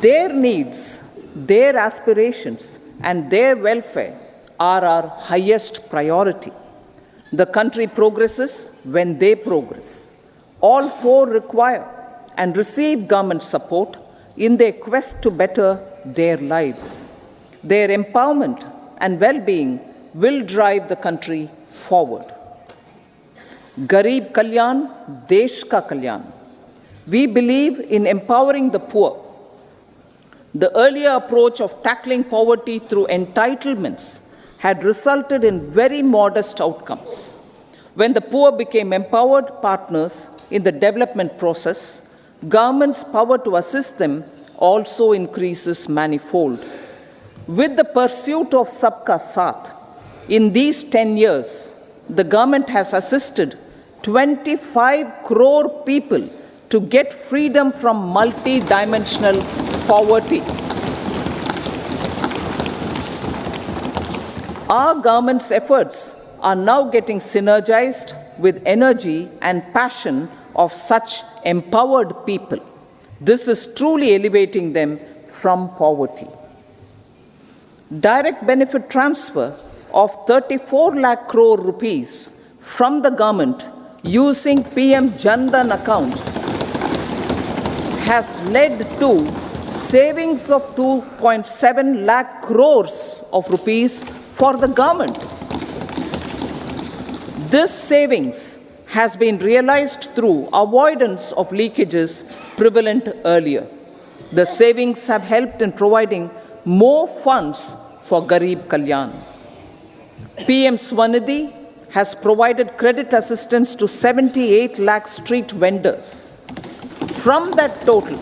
Their needs, their aspirations, and their welfare are our highest priority. The country progresses when they progress. All four require and receive government support in their quest to better their lives. Their empowerment and well-being will drive the country forward. Garib Kalyan, Desh Ka Kalyan. We believe in empowering the poor. The earlier approach of tackling poverty through entitlements had resulted in very modest outcomes. When the poor became empowered partners in the development process, government's power to assist them also increases manifold. With the pursuit of Sabka Saath, in these 10 years, the government has assisted 25 crore people to get freedom from multi-dimensional poverty. Our government's efforts are now getting synergized with energy and passion of such empowered people. This is truly elevating them from poverty. Direct benefit transfer of 34 lakh crore rupees from the government using PM Jan Dhan accounts has led to savings of 2.7 lakh crores of rupees for the government. This savings has been realized through avoidance of leakages prevalent earlier. The savings have helped in providing more funds for Garib Kalyan. PM Swanidhi has provided credit assistance to 78 lakh street vendors. From that total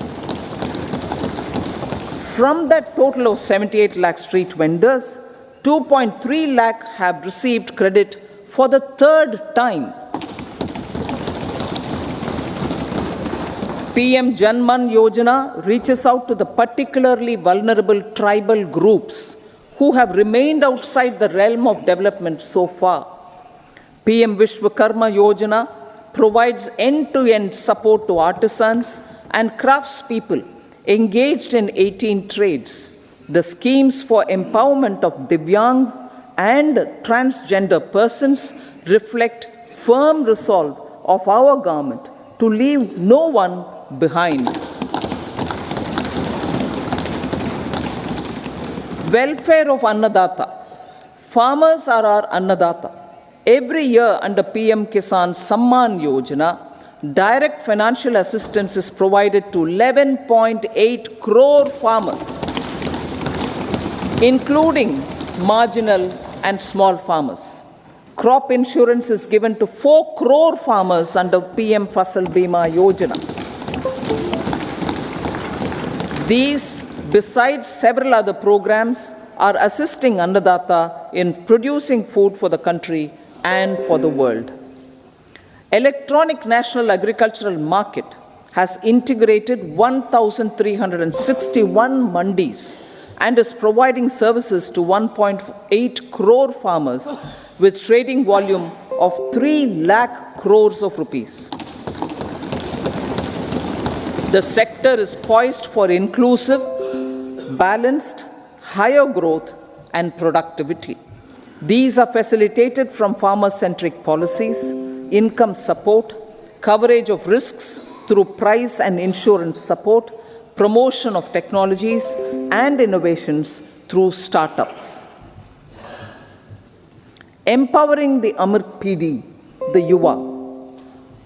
of 78 lakh street vendors, 2.3 lakh have received credit for the third time. PM Janman Yojana reaches out to the particularly vulnerable tribal groups who have remained outside the realm of development so far. PM Vishwakarma Yojana provides end-to-end support to artisans and craftspeople engaged in 18 trades. The schemes for empowerment of Divyangs and transgender persons reflect firm resolve of our government to leave no one behind. Welfare of Annadata. Farmers are our Annadata. Every year under PM Kisan Samman Yojana, direct financial assistance is provided to 11.8 crore farmers, including marginal and small farmers. Crop insurance is given to 4 crore farmers under PM Fasal Bima Yojana. These, besides several other programs, are assisting Annadata in producing food for the country and for the world. Electronic National Agricultural Market has integrated 1,361 mandis and is providing services to 1.8 crore farmers with trading volume of 3 lakh crores of rupees. The sector is poised for inclusive, balanced, higher growth and productivity. These are facilitated from farmer-centric policies, income support, coverage of risks through price and insurance support, promotion of technologies and innovations through startups. Empowering the Amrit PD, the Yuva.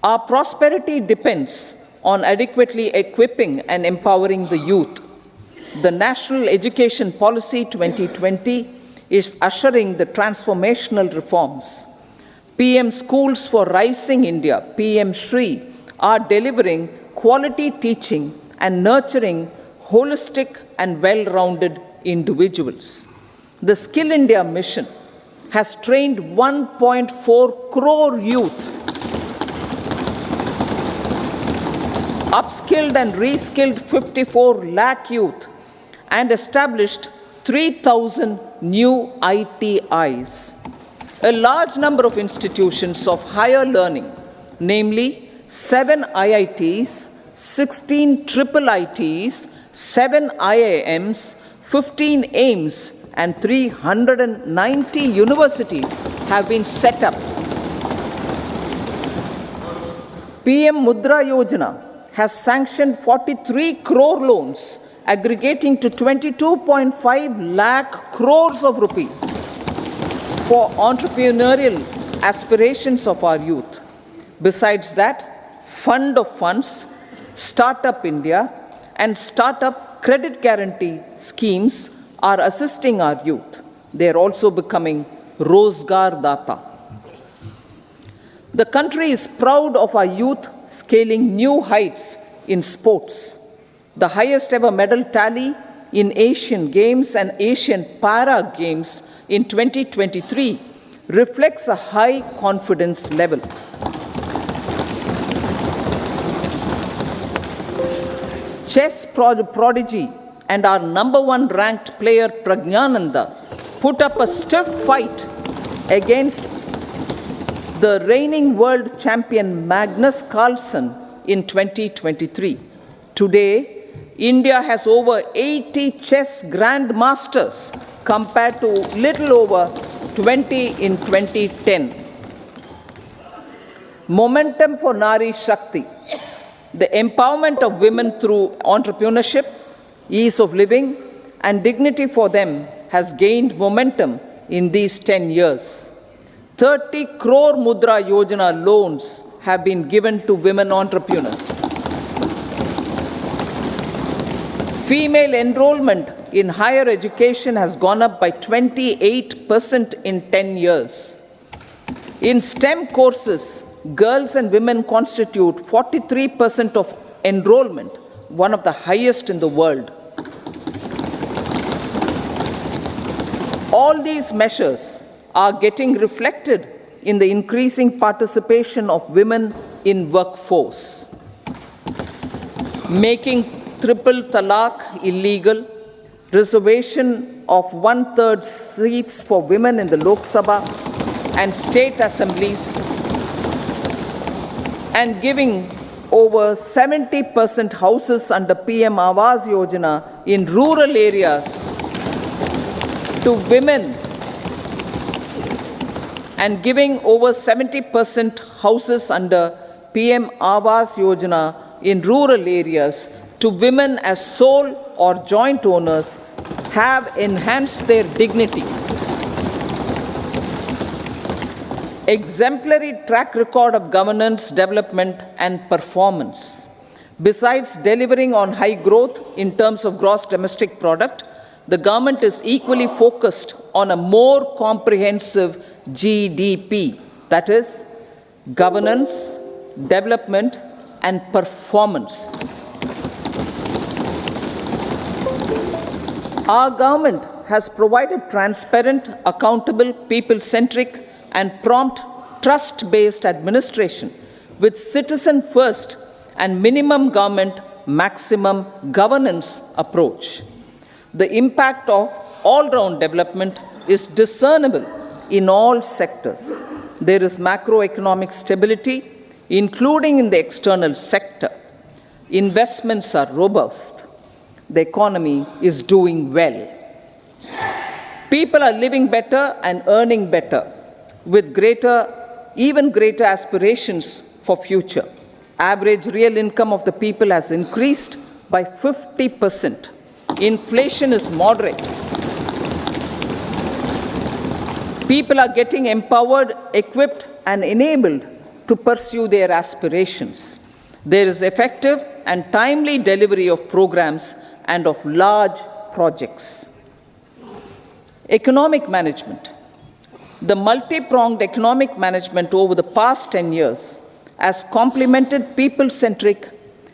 Our prosperity depends on adequately equipping and empowering the youth. The National Education Policy 2020 is ushering the transformational reforms. PM Schools for Rising India, PM Shri, are delivering quality teaching and nurturing holistic and well-rounded individuals. The Skill India mission has trained 1.4 crore youth, upskilled and reskilled 54 lakh youth, and established 3,000 new ITIs. A large number of institutions of higher learning, namely 7 IITs, 16 triple ITs, 7 IIMs, 15 AIMS, and 390 universities have been set up. PM Mudra Yojana has sanctioned 43 crore loans aggregating to 22.5 lakh crores of rupees for entrepreneurial aspirations of our youth. Besides that, Fund of Funds, Startup India, and Startup Credit Guarantee schemes are assisting our youth. They are also becoming Rozgar Data. The country is proud of our youth scaling new heights in sports. The highest ever medal tally in Asian Games and Asian Para Games in 2023 reflects a high confidence level. Chess prodigy and our #1 ranked player Pragnananda put up a stiff fight against the reigning world champion Magnus Carlsen in 2023. Today, India has over 80 chess grandmasters compared to little over 20 in 2010. Momentum for Nari Shakti. The empowerment of women through entrepreneurship, ease of living, and dignity for them has gained momentum in these 10 years. 30 crore Mudra Yojana loans have been given to women entrepreneurs. Female enrollment in higher education has gone up by 28% in 10 years. In STEM courses, girls and women constitute 43% of enrollment, one of the highest in the world. All these measures are getting reflected in the increasing participation of women in workforce. Making triple talaq illegal, reservation of 1/3 seats for women in the Lok Sabha and state assemblies, and giving over 70% houses under PM Awas Yojana in rural areas to women, and giving over 70% houses under PM Awas Yojana in rural areas to women as sole or joint owners have enhanced their dignity. Exemplary track record of governance, development, and performance. Besides delivering on high growth in terms of gross domestic product, the government is equally focused on a more comprehensive GDP, that is, governance, development, and performance. Our government has provided transparent, accountable, people-centric, and prompt, trust-based administration with citizen-first and minimum government, maximum governance approach. The impact of all-round development is discernible in all sectors. There is macroeconomic stability, including in the external sector. Investments are robust. The economy is doing well. People are living better and earning better, with even greater aspirations for future. Average real income of the people has increased by 50%. Inflation is moderate. People are getting empowered, equipped, and enabled to pursue their aspirations. There is effective and timely delivery of programs and of large projects. Economic management. The multi-pronged economic management over the past 10 years has complemented people-centric,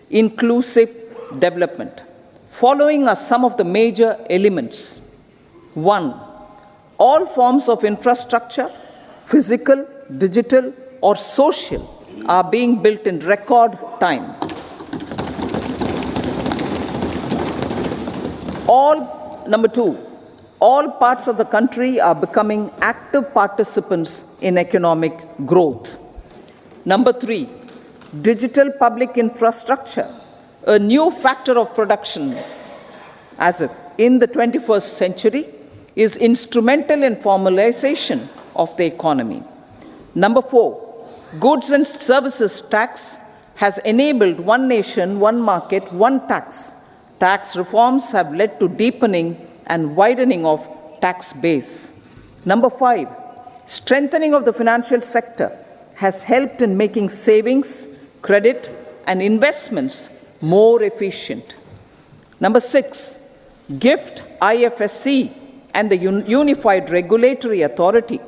inclusive development. Following are some of the major elements. 1. All forms of infrastructure, physical, digital, or social, are being built in record time. Number 2, all parts of the country are becoming active participants in economic growth. Number 3, digital public infrastructure, a new factor of production, as if in the 21st century is instrumental in formalization of the economy. Number 4, goods and services tax has enabled one nation, one market, one tax. Tax reforms have led to deepening and widening of tax base. Number 5, strengthening of the financial sector has helped in making savings, credit, and investments more efficient. Number 6, GIFT, IFSC, and the Unified Regulatory Authority,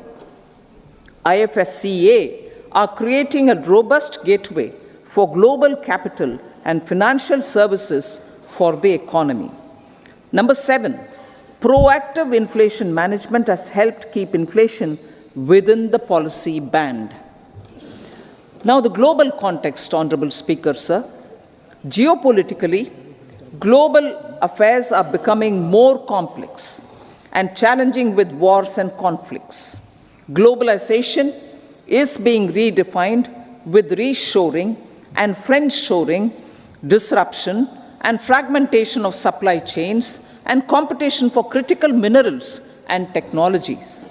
IFSCA, are creating a robust gateway for global capital and financial services for the economy. Number 7, proactive inflation management has helped keep inflation within the policy band. Now, the global context, Honorable Speaker, sir. Geopolitically, global affairs are becoming more complex and challenging with wars and conflicts. Globalization is being redefined with reshoring and friendshoring, disruption and fragmentation of supply chains, and competition for critical minerals and technologies.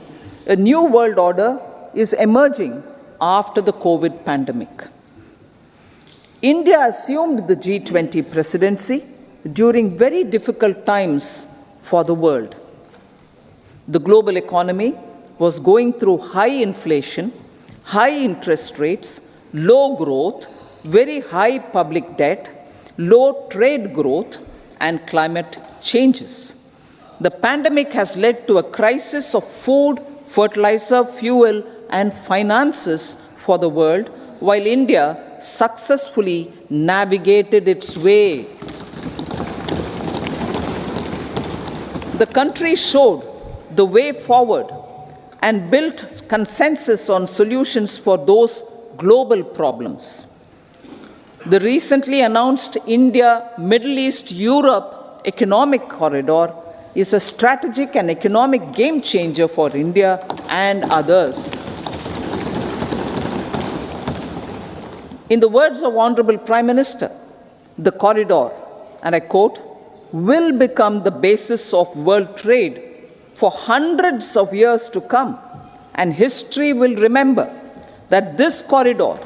A new world order is emerging after the COVID pandemic. India assumed the G20 presidency during very difficult times for the world. The global economy was going through high inflation, high interest rates, low growth, very high public debt, low trade growth, and climate changes. The pandemic has led to a crisis of food, fertilizer, fuel, and finances for the world, while India successfully navigated its way. The country showed the way forward and built consensus on solutions for those global problems. The recently announced India-Middle East-Europe economic corridor is a strategic and economic game changer for India and others. In the words of Honorable Prime Minister, the corridor, and I quote, will become the basis of world trade for hundreds of years to come, and history will remember that this corridor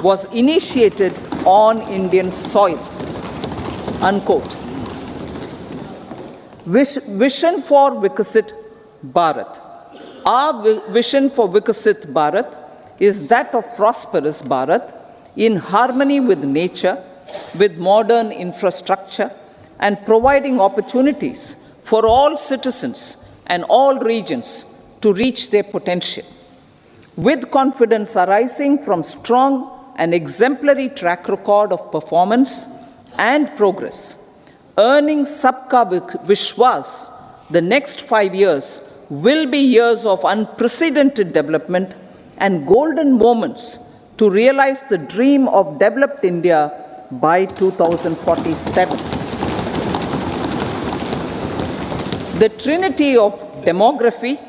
was initiated on Indian soil, unquote. Vision for Vikasit Bharat. Our vision for Vikasit Bharat is that of prosperous Bharat in harmony with nature, with modern infrastructure, and providing opportunities for all citizens and all regions to reach their potential. With confidence arising from strong and exemplary track record of performance and progress, earning Sabka Vishwas, the next 5 years will be years of unprecedented development and golden moments to realize the dream of developed India by 2047. The trinity of demography,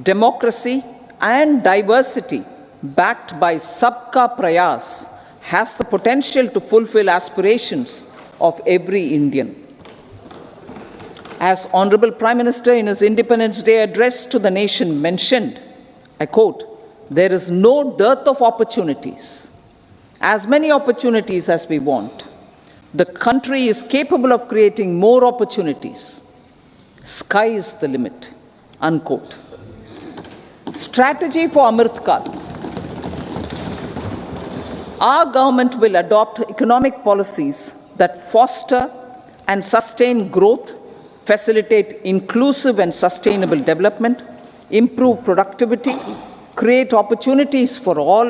democracy, and diversity, backed by Sabka Prayas, has the potential to fulfill aspirations of every Indian. As Honorable Prime Minister in his Independence Day address to the nation mentioned, I quote, there is no dearth of opportunities, as many opportunities as we want. The country is capable of creating more opportunities. Sky is the limit, unquote. Strategy for Amrit Kal. Our government will adopt economic policies that foster and sustain growth, facilitate inclusive and sustainable development, improve productivity, create opportunities for all,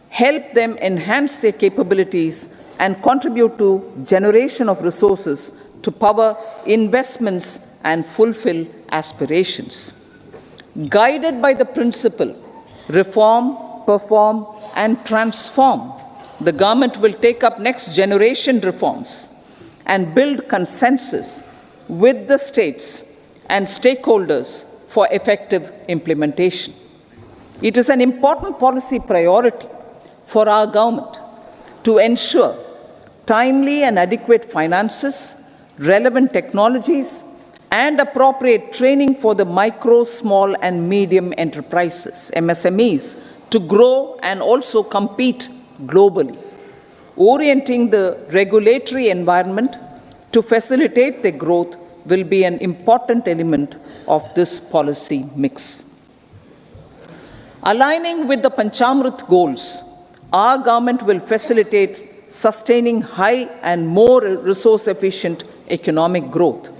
help them enhance their capabilities, and contribute to generation of resources to power investments and fulfill aspirations. Guided by the principle, reform, perform, and transform, the government will take up next generation reforms and build consensus with the states and stakeholders for effective implementation. It is an important policy priority for our government to ensure timely and adequate finances, relevant technologies, and appropriate training for the micro, small, and medium enterprises, MSMEs, to grow and also compete globally. Orienting the regulatory environment to facilitate their growth will be an important element of this policy mix. Aligning with the Panchamrit goals, our government will facilitate sustaining high and more resource-efficient economic growth.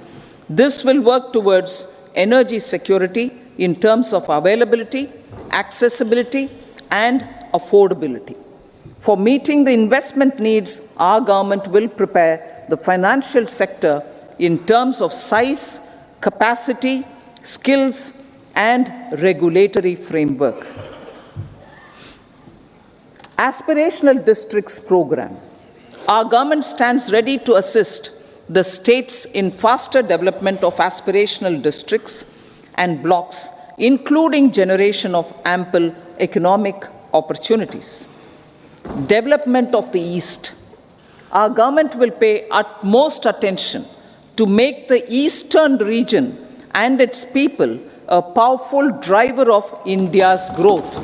This will work towards energy security in terms of availability, accessibility, and affordability. For meeting the investment needs, our government will prepare the financial sector in terms of size, capacity, skills, and regulatory framework. Aspirational Districts Program. Our government stands ready to assist the states in faster development of aspirational districts and blocks, including generation of ample economic opportunities. Development of the East. Our government will pay utmost attention to make the eastern region and its people a powerful driver of India's growth.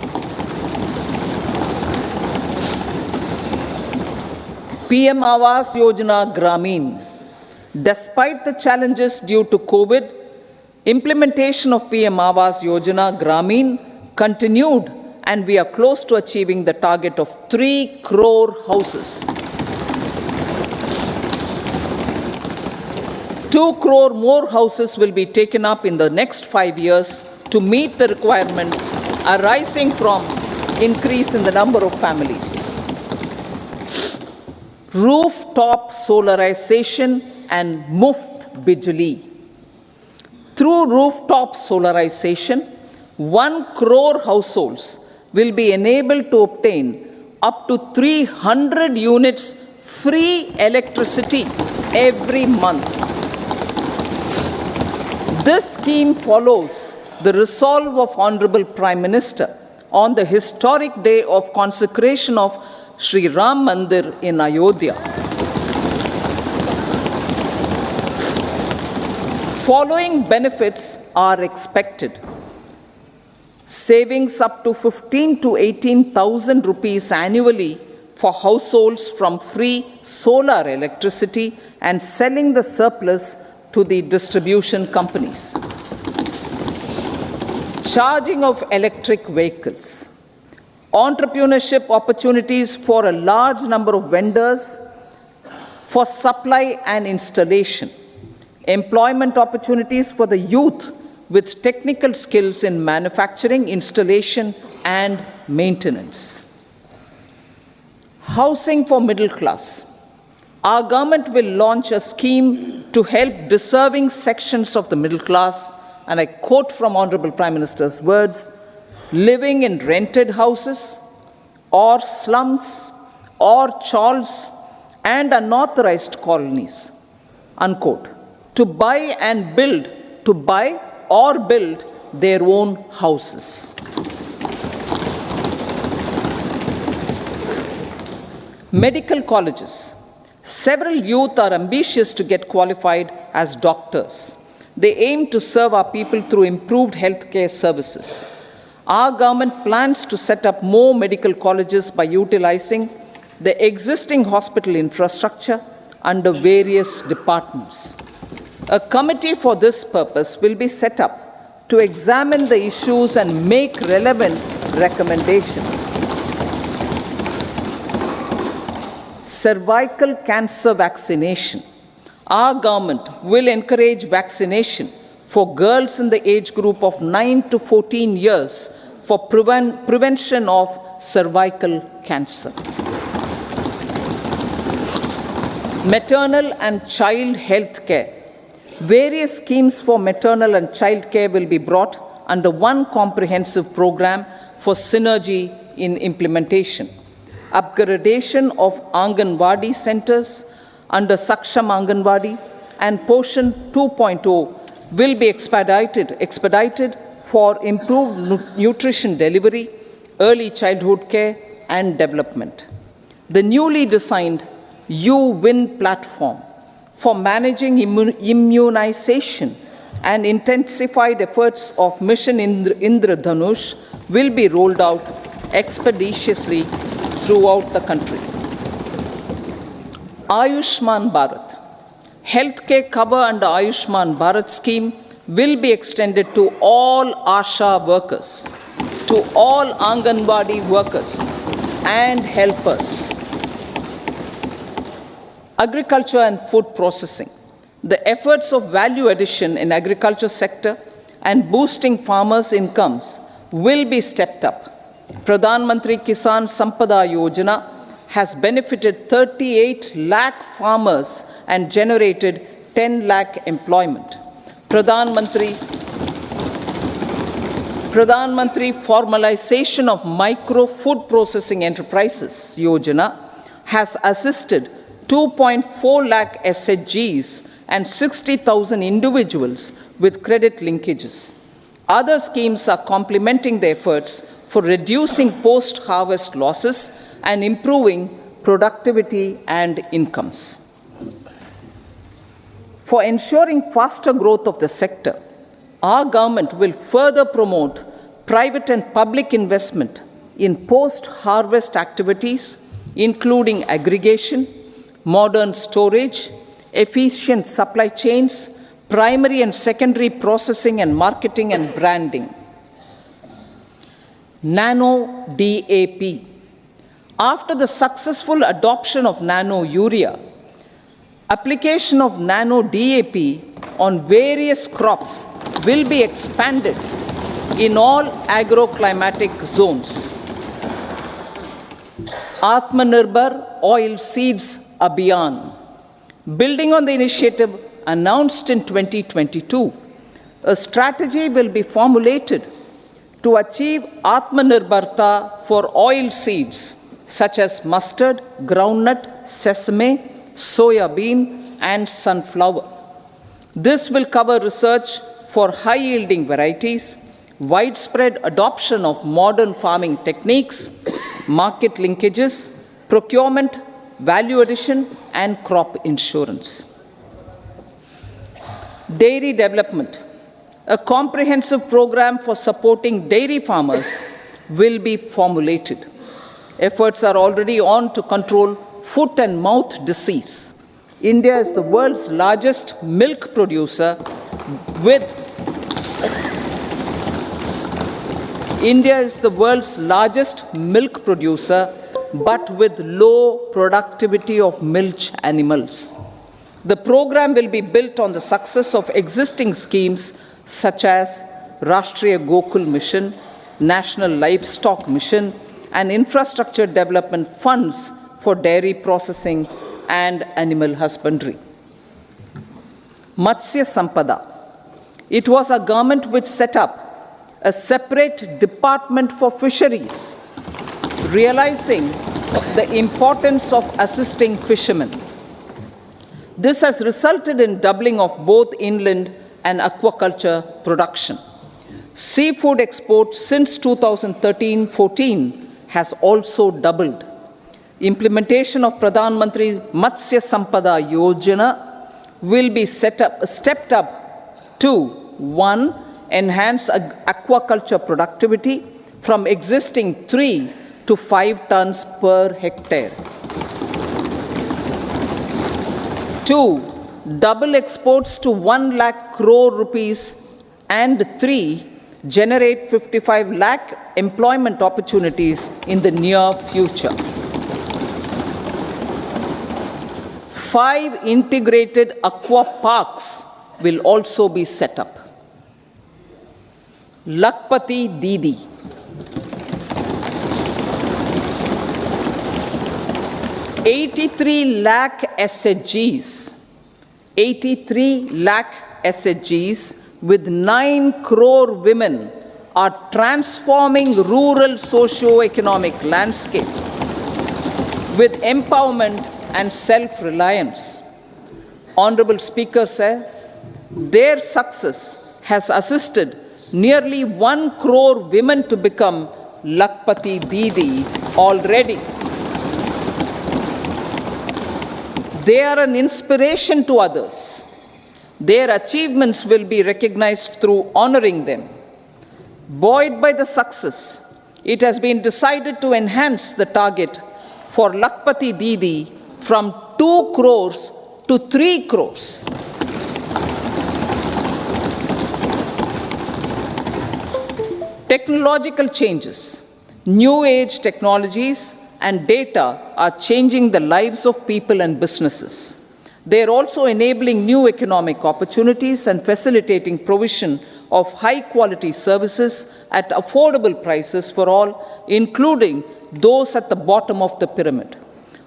PM Awas Yojana Gramin. Despite the challenges due to COVID, implementation of PM Awas Yojana Gramin continued, and we are close to achieving the target of 3 crore houses. 2 crore more houses will be taken up in the next 5 years to meet the requirement arising from increase in the number of families. Rooftop solarization and Muft Bijli. Through rooftop solarization, 1 crore households will be enabled to obtain up to 300 units free electricity every month. This scheme follows the resolve of Honorable Prime Minister on the historic day of consecration of Sri Ram Mandir in Ayodhya. Following benefits are expected. Savings up to 15 to 18,000 rupees annually for households from free solar electricity and selling the surplus to the distribution companies. Charging of electric vehicles. Entrepreneurship opportunities for a large number of vendors for supply and installation. Employment opportunities for the youth with technical skills in manufacturing, installation, and maintenance. Housing for middle class. Our government will launch a scheme to help deserving sections of the middle class, and I quote from Honorable Prime Minister's words, living in rented houses or slums or chawls and unauthorized colonies, unquote, to buy or build their own houses. Medical colleges. Several youth are ambitious to get qualified as doctors. They aim to serve our people through improved healthcare services. Our government plans to set up more medical colleges by utilizing the existing hospital infrastructure under various departments. A committee for this purpose will be set up to examine the issues and make relevant recommendations. Cervical cancer vaccination. Our government will encourage vaccination for girls in the age group of 9 to 14 years for prevention of cervical cancer. Maternal and child health care. Various schemes for maternal and child care will be brought under one comprehensive program for synergy in implementation. Upgradation of Anganwadi centers under Saksham Anganwadi and Poshan 2.0 will be expedited for improved nutrition delivery, early childhood care, and development. The newly designed You Win platform for managing immunization and intensified efforts of Mission Indradhanush will be rolled out expeditiously throughout the country. Ayushman Bharat. Healthcare cover under Ayushman Bharat scheme will be extended to all ASHA workers, to all Anganwadi workers and helpers. Agriculture and food processing. The efforts of value addition in agriculture sector and boosting farmers' incomes will be stepped up. Pradhan Mantri Kisan Sampada Yojana has benefited 38 lakh farmers and generated 10 lakh employment. Pradhan Mantri Formalization of Micro Food Processing Enterprises Yojana has assisted 2.4 lakh SHGs and 60,000 individuals with credit linkages. Other schemes are complementing the efforts for reducing post-harvest losses and improving productivity and incomes. For ensuring faster growth of the sector, our government will further promote private and public investment in post-harvest activities, including aggregation, modern storage, efficient supply chains, primary and secondary processing and marketing and branding. Nano DAP. After the successful adoption of nano urea, application of nano DAP on various crops will be expanded in all agroclimatic zones. Atmanirbhar Oil Seeds Abhiyan. Building on the initiative announced in 2022, a strategy will be formulated to achieve Atmanirbharta for oil seeds such as mustard, groundnut, sesame, soya bean, and sunflower. This will cover research for high-yielding varieties, widespread adoption of modern farming techniques, market linkages, procurement, value addition, and crop insurance. Dairy development. A comprehensive program for supporting dairy farmers will be formulated. Efforts are already on to control foot and mouth disease. India is the world's largest milk producer with but with low productivity of milch animals. The program will be built on the success of existing schemes such as Rashtriya Gokul Mission, National Livestock Mission, and infrastructure development funds for dairy processing and animal husbandry. Matsya Sampada. It was a government which set up a separate department for fisheries, realizing the importance of assisting fishermen. This has resulted in doubling of both inland and aquaculture production. Seafood exports since 2013-14 has also doubled. Implementation of Pradhan Mantri Matsya Sampada Yojana will be stepped up to 1. Enhance aquaculture productivity from existing 3 to 5 tons per hectare. 2. Double exports to 1 lakh crore rupees, and 3. Generate 55 lakh employment opportunities in the near future. 5 integrated aqua parks will also be set up. Lakpati Didi. 83 lakh SHGs. 83 lakh SHGs with 9 crore women are transforming rural socio-economic landscape with empowerment and self-reliance. Honorable Speaker said, their success has assisted nearly 1 crore women to become Lakpati Didi already. They are an inspiration to others. Their achievements will be recognized through honoring them. Buoyed by the success, it has been decided to enhance the target for Lakpati Didi from 2 crores to 3 crores. Technological changes, new age technologies and data are changing the lives of people and businesses. They are also enabling new economic opportunities and facilitating provision of high-quality services at affordable prices for all, including those at the bottom of the pyramid.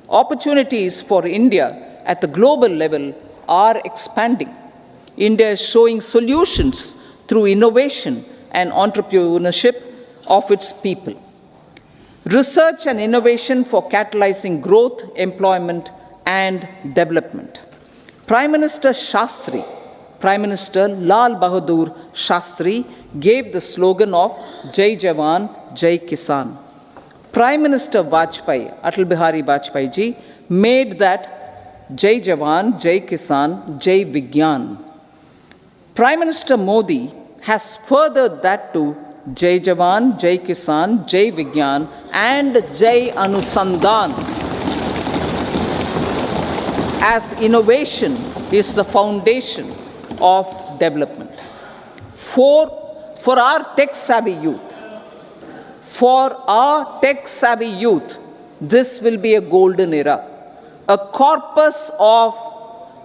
Opportunities for India at the global level are expanding. India is showing solutions through innovation and entrepreneurship of its people. Research and innovation for catalyzing growth, employment, and development. Prime Minister Lal Bahadur Shastri gave the slogan of Jai Jawan, Jai Kisan. Prime Minister Atal Bihari Vajpayee ji, made that Jai Jawan, Jai Kisan, Jai Vigyan. Prime Minister Modi has furthered that to Jai Jawan, Jai Kisan, Jai Vigyan, and Jai Anusandhan, as innovation is the foundation of development. For our tech-savvy youth, this will be a golden era. A corpus of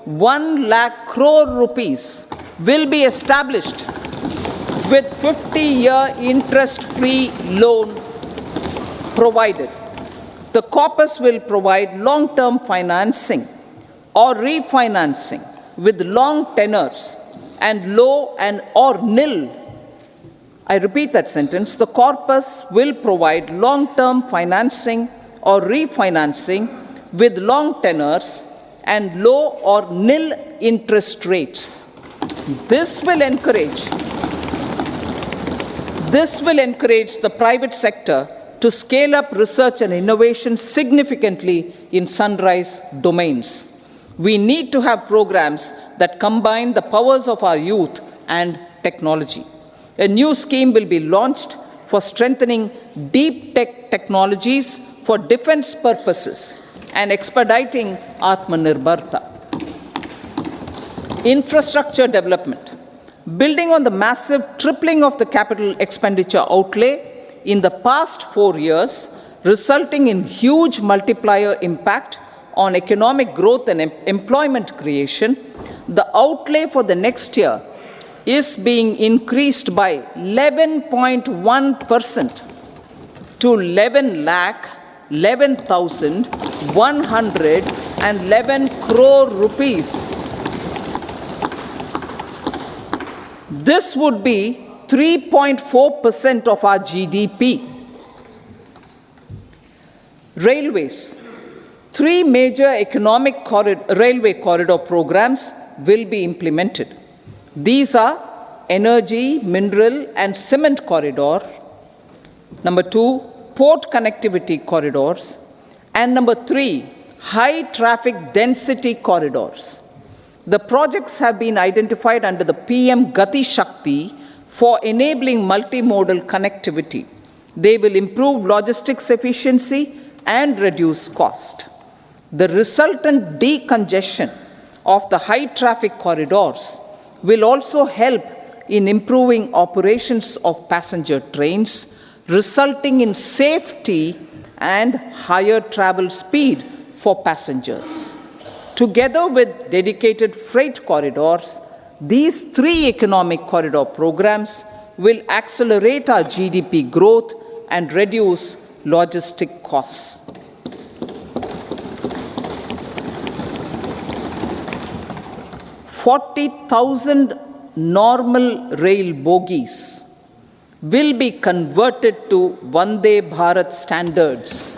1 lakh crore rupees will be established with 50-year interest-free loan provided. The corpus will provide long-term financing or refinancing with long tenors and low and or nil. I repeat that sentence. The corpus will provide long-term financing or refinancing with long tenors and low or nil interest rates. This will encourage the private sector to scale up research and innovation significantly in sunrise domains. We need to have programs that combine the powers of our youth and technology. A new scheme will be launched for strengthening deep tech technologies for defense purposes and expediting Atmanirbharta. Infrastructure development. Building on the massive tripling of the capital expenditure outlay in the past 4 years, resulting in huge multiplier impact on economic growth and employment creation, the outlay for the next year is being increased by 11.1% to 11,111 crore rupees. This would be 3.4% of our GDP. Railways. 3 major railway corridor programs will be implemented. These are energy, mineral, and cement corridor. Number 2, port connectivity corridors. And number 3, high traffic density corridors. The projects have been identified under the PM Gati Shakti for enabling multimodal connectivity. They will improve logistics efficiency and reduce cost. The resultant decongestion of the high traffic corridors will also help in improving operations of passenger trains, resulting in safety and higher travel speed for passengers. Together with dedicated freight corridors, these 3 economic corridor programs will accelerate our GDP growth and reduce logistic costs. 40,000 normal rail bogies will be converted to Vande Bharat standards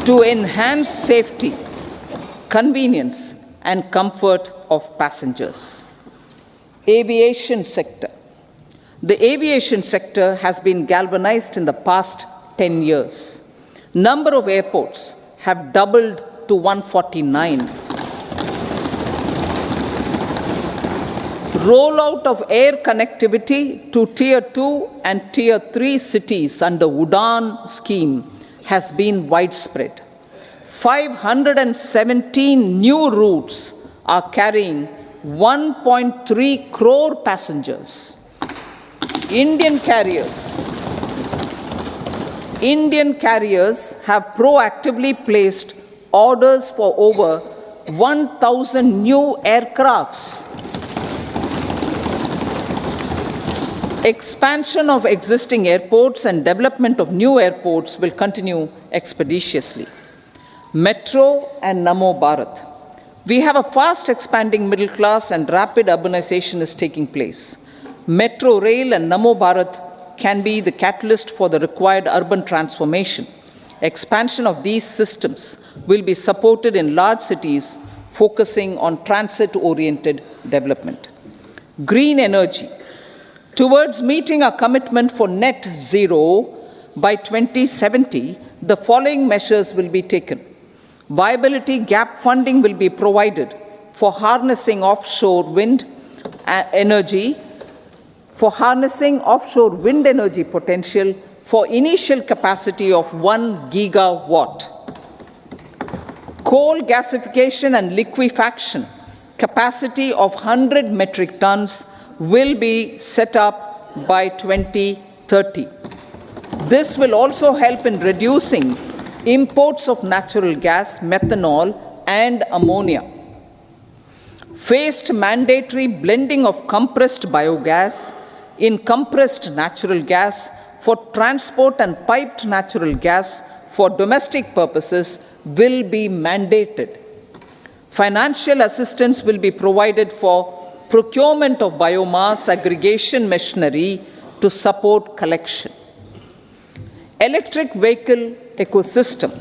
to enhance safety, convenience, and comfort of passengers. Aviation sector. The aviation sector has been galvanized in the past 10 years. Number of airports have doubled to 149. Rollout of air connectivity to Tier 2 and Tier 3 cities under UDAN scheme has been widespread. 517 new routes are carrying 1.3 crore passengers. Indian carriers have proactively placed orders for over 1,000 new aircrafts. Expansion of existing airports and development of new airports will continue expeditiously. Metro and Namo Bharat. We have a fast expanding middle class and rapid urbanization is taking place. Metro rail and Namo Bharat can be the catalyst for the required urban transformation. Expansion of these systems will be supported in large cities, focusing on transit-oriented development. Green energy. Towards meeting our commitment for net zero by 2070, the following measures will be taken. Viability gap funding will be provided for harnessing offshore wind energy potential for initial capacity of 1 gigawatt. Coal gasification and liquefaction capacity of 100 metric tons will be set up by 2030. This will also help in reducing imports of natural gas, methanol, and ammonia. Phased mandatory blending of compressed biogas in compressed natural gas for transport and piped natural gas for domestic purposes will be mandated. Financial assistance will be provided for procurement of biomass aggregation machinery to support collection. Electric vehicle ecosystem.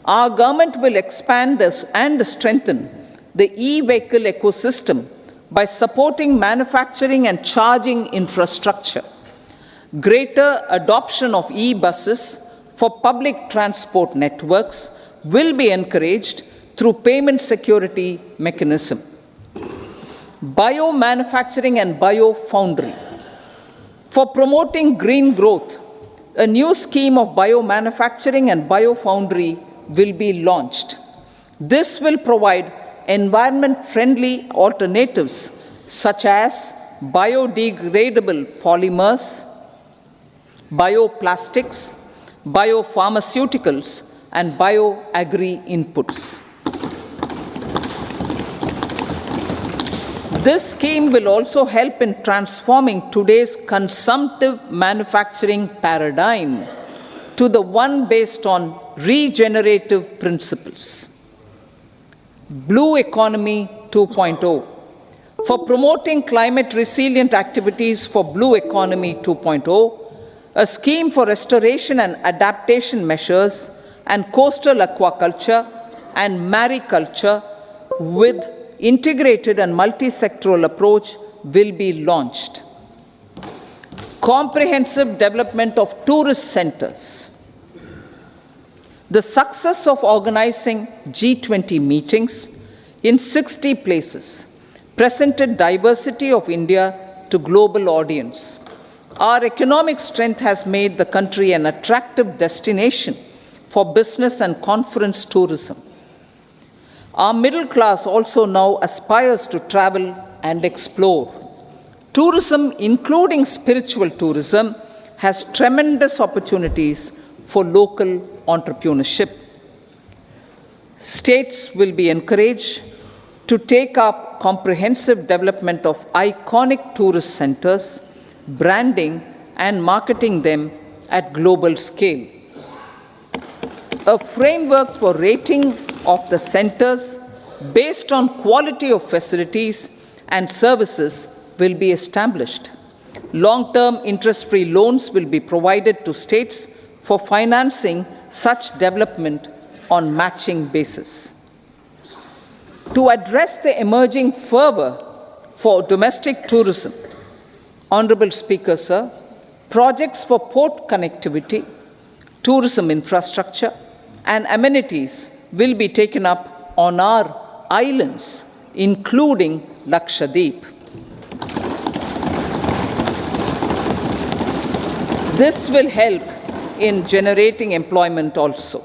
Our government will expand this and strengthen the e-vehicle ecosystem by supporting manufacturing and charging infrastructure. Greater adoption of e-buses for public transport networks will be encouraged through payment security mechanism. Biomanufacturing and biofoundry. For promoting green growth, a new scheme of biomanufacturing and biofoundry will be launched. This will provide environment-friendly alternatives such as biodegradable polymers, bioplastics, biopharmaceuticals, and bioagri inputs. This scheme will also help in transforming today's consumptive manufacturing paradigm to the one based on regenerative principles. Blue Economy 2.0. For promoting climate resilient activities for Blue Economy 2.0, a scheme for restoration and adaptation measures and coastal aquaculture and mariculture with integrated and multi-sectoral approach will be launched. Comprehensive development of tourist centers. The success of organizing G20 meetings in 60 places presented diversity of India to global audience. Our economic strength has made the country an attractive destination for business and conference tourism. Our middle class also now aspires to travel and explore. Tourism, including spiritual tourism, has tremendous opportunities for local entrepreneurship. States will be encouraged to take up comprehensive development of iconic tourist centers, branding and marketing them at global scale. A framework for rating of the centers based on quality of facilities and services will be established. Long-term interest-free loans will be provided to states for financing such development on matching basis. To address the emerging fervor for domestic tourism, Honorable Speaker, projects for port connectivity, tourism infrastructure, and amenities will be taken up on our islands, including Lakshadweep. This will help in generating employment also.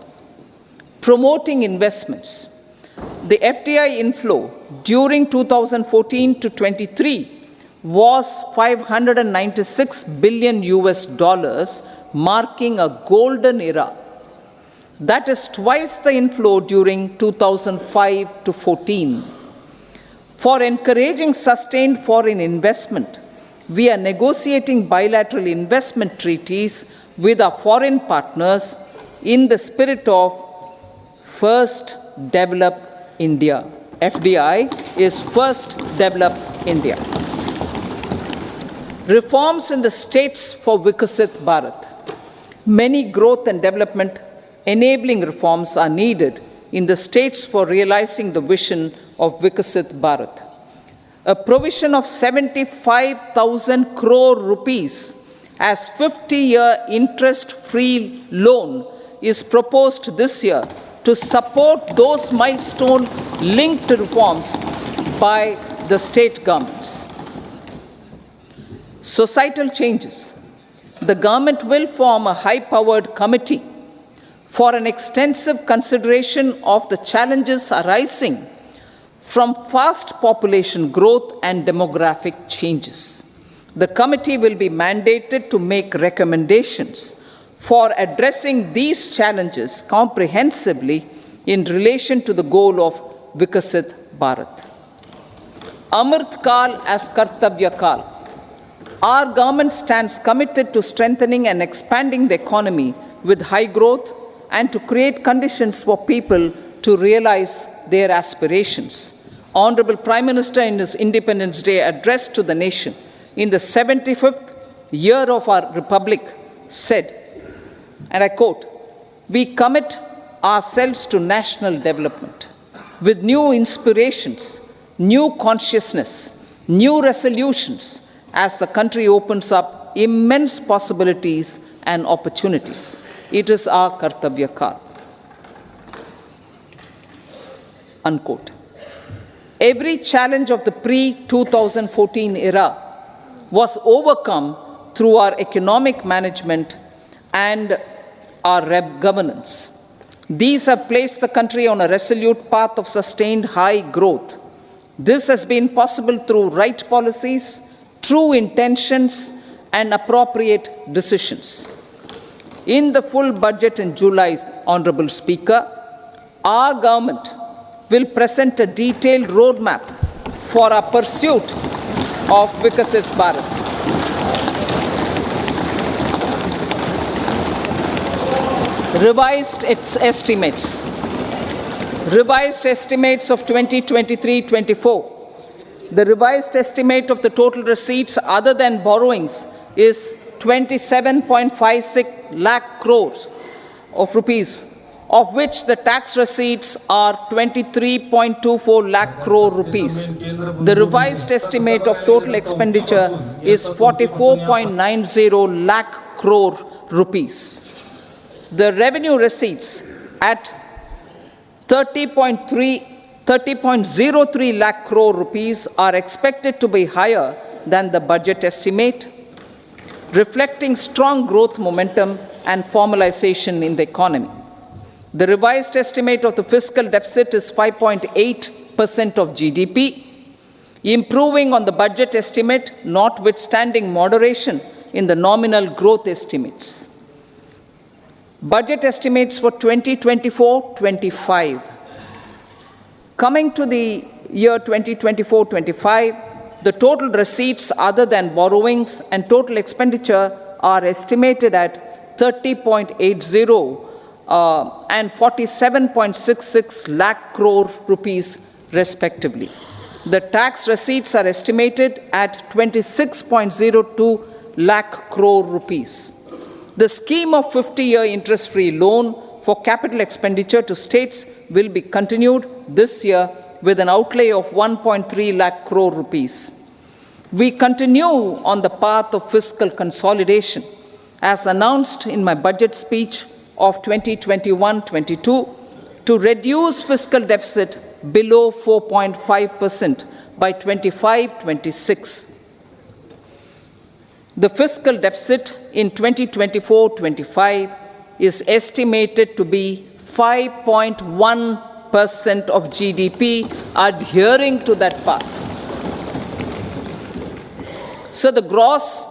Promoting investments. The FDI inflow during 2014 to 23 was 596 billion US dollars, marking a golden era. That is twice the inflow during 2005 to 14. For encouraging sustained foreign investment, we are negotiating bilateral investment treaties with our foreign partners in the spirit of First Develop India. FDI is First Develop India. Reforms in the states for Vikasit Bharat. Many growth and development enabling reforms are needed in the states for realizing the vision of Vikasit Bharat. A provision of 75,000 crore rupees as 50-year interest-free loan is proposed this year to support those milestone-linked reforms by the state governments. Societal changes. The government will form a high-powered committee for an extensive consideration of the challenges arising from fast population growth and demographic changes. The committee will be mandated to make recommendations for addressing these challenges comprehensively in relation to the goal of Vikasit Bharat. Amrit Kal as Kartavya Kal. Our government stands committed to strengthening and expanding the economy with high growth and to create conditions for people to realize their aspirations. Honorable Prime Minister, in his Independence Day address to the nation in the 75th year of our Republic, said, and I quote, "We commit ourselves to national development with new inspirations, new consciousness, new resolutions, as the country opens up immense possibilities and opportunities. It is our Kartavya Kal." Unquote. Every challenge of the pre-2014 era was overcome through our economic management and our governance. These have placed the country on a resolute path of sustained high growth. This has been possible through right policies, true intentions, and appropriate decisions. In the full budget in July, Honorable Speaker, our government will present a detailed roadmap for our pursuit of Vikasit Bharat. Revised estimates. Revised estimates of 2023-24. The revised estimate of the total receipts other than borrowings is 27.56 lakh crores of rupees, of which the tax receipts are 23.24 lakh crore rupees. The revised estimate of total expenditure is 44.90 lakh crore rupees. The revenue receipts at 30.03 lakh crore rupees are expected to be higher than the budget estimate, reflecting strong growth momentum and formalization in the economy. The revised estimate of the fiscal deficit is 5.8% of GDP, improving on the budget estimate, notwithstanding moderation in the nominal growth estimates. Budget estimates for 2024-25. Coming to the year 2024-25, the total receipts other than borrowings and total expenditure are estimated at 30.80 and 47.66 lakh crore rupees respectively. The tax receipts are estimated at 26.02 lakh crore rupees. The scheme of 50-year interest-free loan for capital expenditure to states will be continued this year with an outlay of 1.3 lakh crore rupees. We continue on the path of fiscal consolidation. As announced in my budget speech, of 2021-22 to reduce fiscal deficit below 4.5% by 25-26. The fiscal deficit in 2024-25 is estimated to be 5.1% of GDP, adhering to that path. So the gross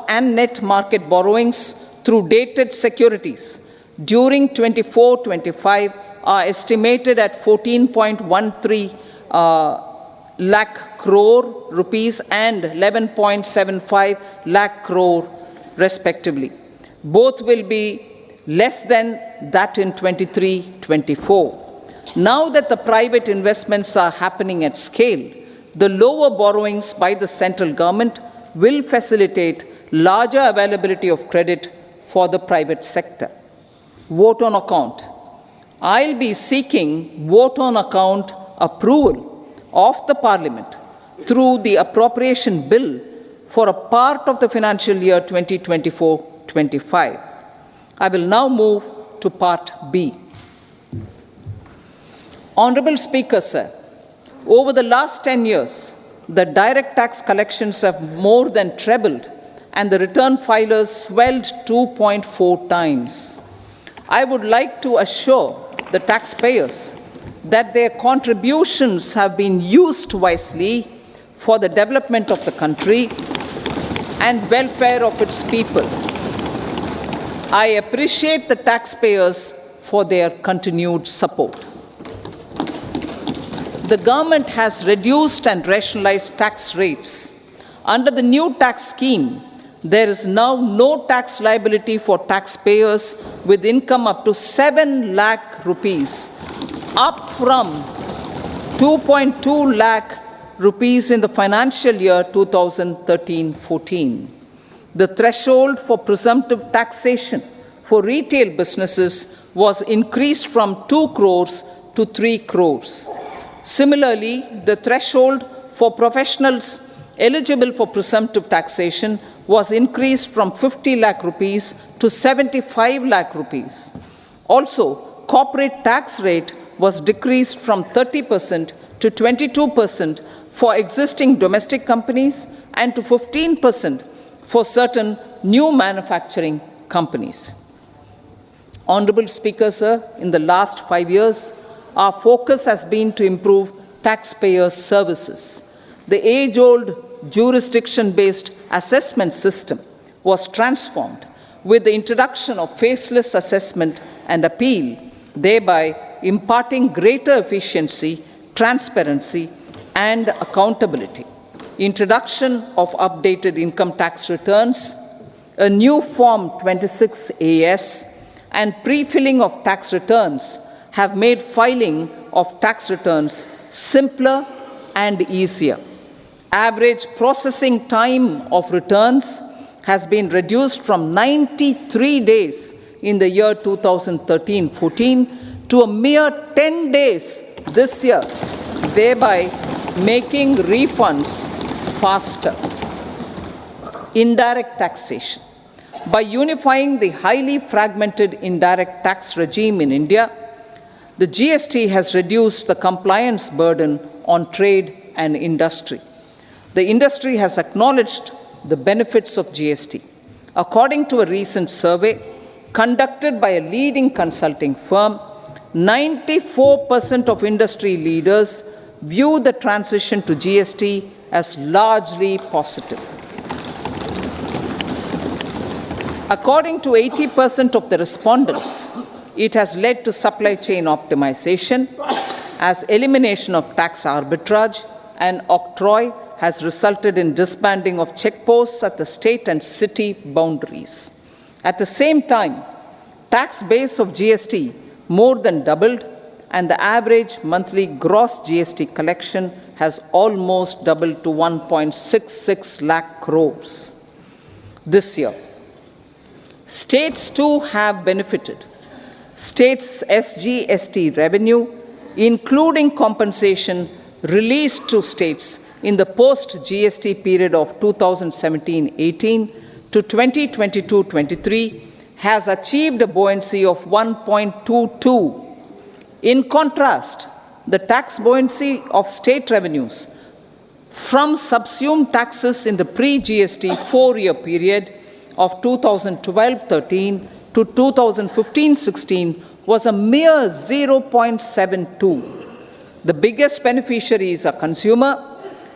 and net market borrowings through dated securities during 24-25 are estimated at 14.13 lakh crore rupees and 11.75 lakh crore respectively. Both will be less than that in 23-24. Now that the private investments are happening at scale, the lower borrowings by the central government will facilitate larger availability of credit for the private sector. Vote on account. I'll be seeking vote on account approval of the Parliament through the appropriation bill for a part of the financial year 2024-25. I will now move to Part B. Honorable Speaker, sir, over the last 10 years, the direct tax collections have more than trebled and the return filers swelled 2.4 times. I would like to assure the taxpayers that their contributions have been used wisely for the development of the country and welfare of its people. I appreciate the taxpayers for their continued support. The government has reduced and rationalized tax rates. Under the new tax scheme, there is now no tax liability for taxpayers with income up to 7 lakh rupees, up from 2.2 lakh rupees in the financial year 2013-14. The threshold for presumptive taxation for retail businesses was increased from 2 crores to 3 crores. Similarly, the threshold for professionals eligible for presumptive taxation was increased from 50 lakh rupees to 75 lakh rupees. Also, corporate tax rate was decreased from 30% to 22% for existing domestic companies and to 15% for certain new manufacturing companies. Honorable Speaker, sir, in the last 5 years, our focus has been to improve taxpayer services. The age-old jurisdiction-based assessment system was transformed with the introduction of faceless assessment and appeal, thereby imparting greater efficiency, transparency, and accountability. Introduction of updated income tax returns, a new Form 26AS, and pre-filling of tax returns have made filing of tax returns simpler and easier. Average processing time of returns has been reduced from 93 days in the year 2013-14 to a mere 10 days this year, thereby making refunds faster. Indirect taxation. By unifying the highly fragmented indirect tax regime in India, the GST has reduced the compliance burden on trade and industry. The industry has acknowledged the benefits of GST. According to a recent survey conducted by a leading consulting firm, 94% of industry leaders view the transition to GST as largely positive. According to 80% of the respondents, it has led to supply chain optimization, as elimination of tax arbitrage and octroi has resulted in disbanding of checkposts at the state and city boundaries. At the same time, tax base of GST more than doubled, and the average monthly gross GST collection has almost doubled to 1.66 lakh crores this year. States too have benefited. States' SGST revenue, including compensation released to states in the post-GST period of 2017-18 to 2022-23, has achieved a buoyancy of 1.22. In contrast, the tax buoyancy of state revenues from subsumed taxes in the pre-GST four-year period of 2012-13 to 2015-16 was a mere 0.72. The biggest beneficiaries are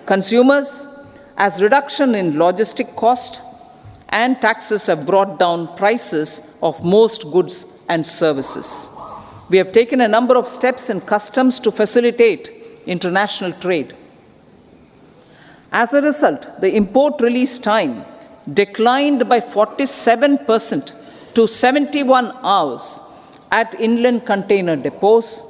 consumers, as reduction in logistic cost and taxes have brought down prices of most goods and services. We have taken a number of steps in customs to facilitate international trade. As a result, the import release time declined by 47% to 71 hours at inland container depots,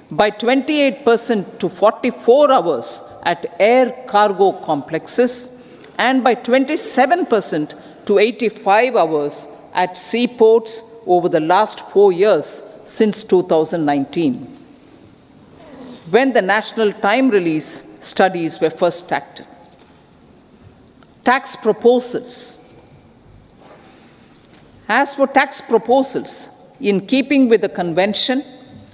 by 28% to 44 hours at air cargo complexes, and by 27% to 85 hours at seaports over the last 4 years since 2019, when the national time release studies were first started. Tax proposals. As for tax proposals, in keeping with the convention,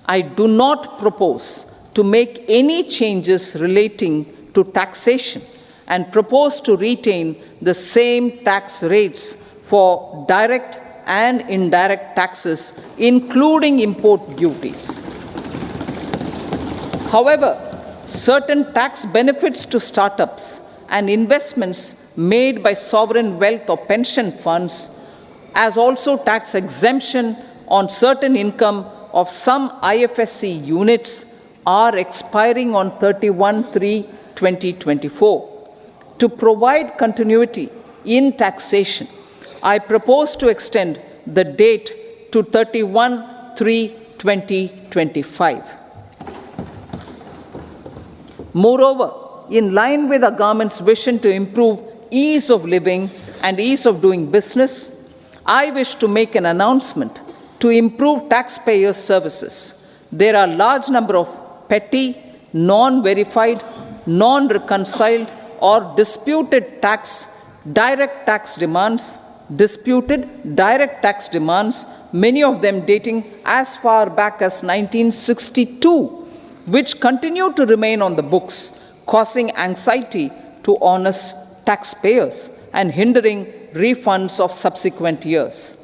I do not propose to make any changes relating to taxation and propose to retain the same tax rates for direct and indirect taxes, including import duties. However, certain tax benefits to startups and investments made by sovereign wealth or pension funds, as also tax exemption on certain income of some IFSC units, are expiring on 31/3/2024. To provide continuity in taxation, I propose to extend the date to 31/3/2025. Moreover, in line with our government's vision to improve ease of living and ease of doing business, I wish to make an announcement to improve taxpayers' services. There are a large number of petty, non-verified, non-reconciled, or disputed direct tax demands, many of them dating as far back as 1962, which continue to remain on the books, causing anxiety to honest taxpayers and hindering refunds of subsequent years.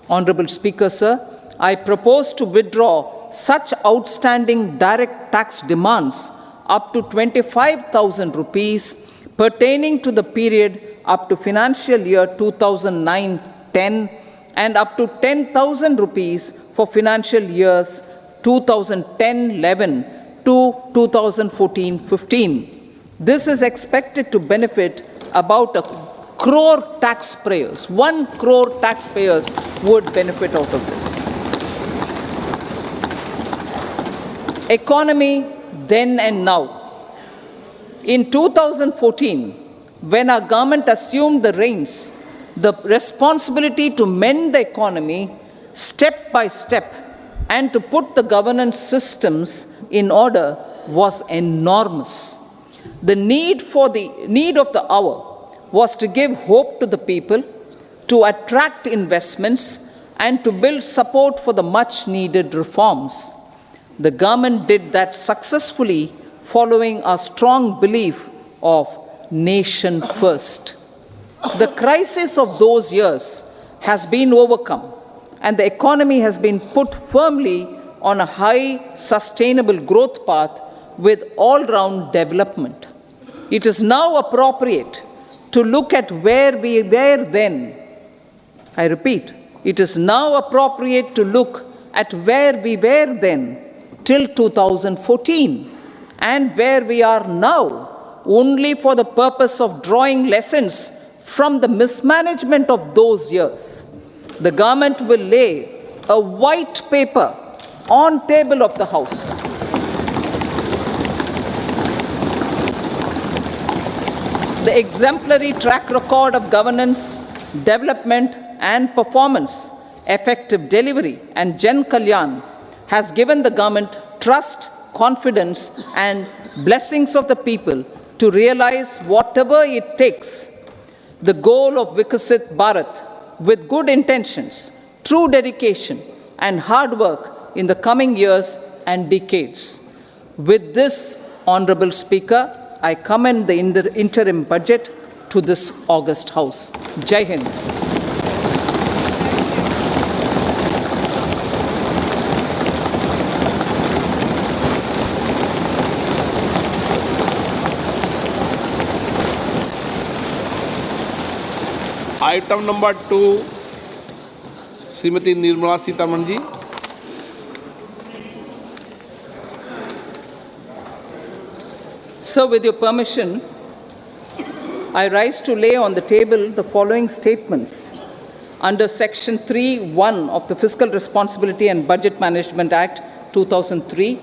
Honorable Speaker, sir, I propose to withdraw such outstanding direct tax demands up to 25,000 rupees pertaining to the period up to financial year 2009-10 and up to 10,000 rupees for financial years 2010-11 to 2014-15. This is expected to benefit about 1 crore taxpayers. 1 crore taxpayers would benefit out of this. Economy then and now. In 2014, when our government assumed the reins, the responsibility to mend the economy step by step and to put the governance systems in order was enormous. The need of the hour was to give hope to the people, to attract investments, and to build support for the much-needed reforms. The government did that successfully, following a strong belief of nation first. The crisis of those years has been overcome, and the economy has been put firmly on a high, sustainable growth path with all-round development. It is now appropriate to look at where we were then. I repeat, it is now appropriate to look at where we were then till 2014 and where we are now, only for the purpose of drawing lessons from the mismanagement of those years. The government will lay a white paper on table of the House. The exemplary track record of governance, development and performance, effective delivery and Jan Kalyan has given the government trust, confidence and blessings of the people to realize whatever it takes, the goal of Vikasit Bharat with good intentions, true dedication and hard work in the coming years and decades. With this, Honorable Speaker, I commend the interim budget to this august House. Jai Hind. Item number 2, Shrimati Nirmala Sitharaman ji. Sir, with your permission, I rise to lay on the table the following statements under Section 3(1) of the Fiscal Responsibility and Budget Management Act 2003,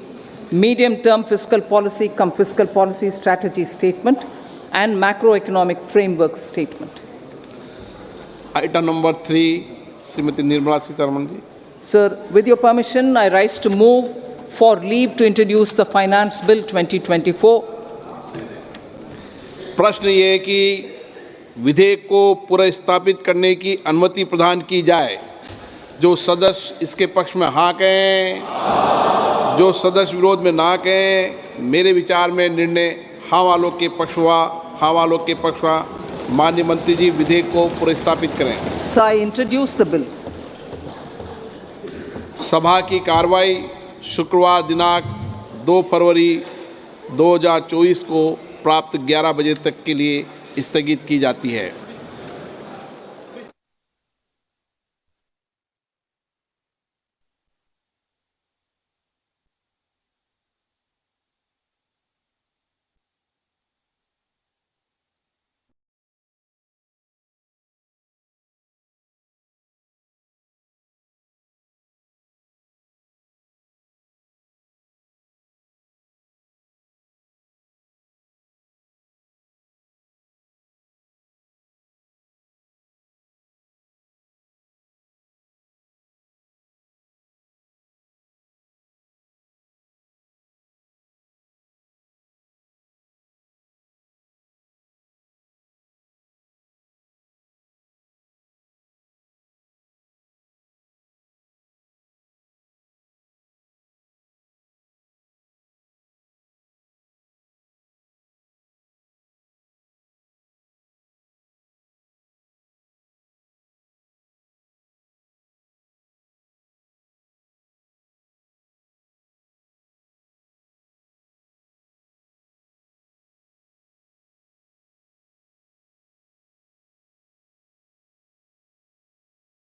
Medium-Term Fiscal Policy cum Fiscal Policy Strategy Statement and Macroeconomic Framework Statement. Item number 3, Shrimati Nirmala Sitharaman ji. Sir, with your permission, I rise to move for leave to introduce the Finance Bill 2024. प्रश्न ये है कि विधेयक को पुनर्स्थापित करने की अनुमति प्रदान की जाए। जो सदस्य इसके पक्ष में हाँ कहें, जो सदस्य विरोध में ना कहें। मेरे विचार में निर्णय हाँ वालों के पक्ष हुआ। हाँ वालों के पक्ष हुआ। माननीय मंत्री जी, विधेयक को पुनर्स्थापित करें। Sir, I introduce the bill. सभा की कार्रवाई शुक्रवार दिनांक 2 फरवरी 2024 को प्राप्त 11 बजे तक के लिए स्थगित की जाती है।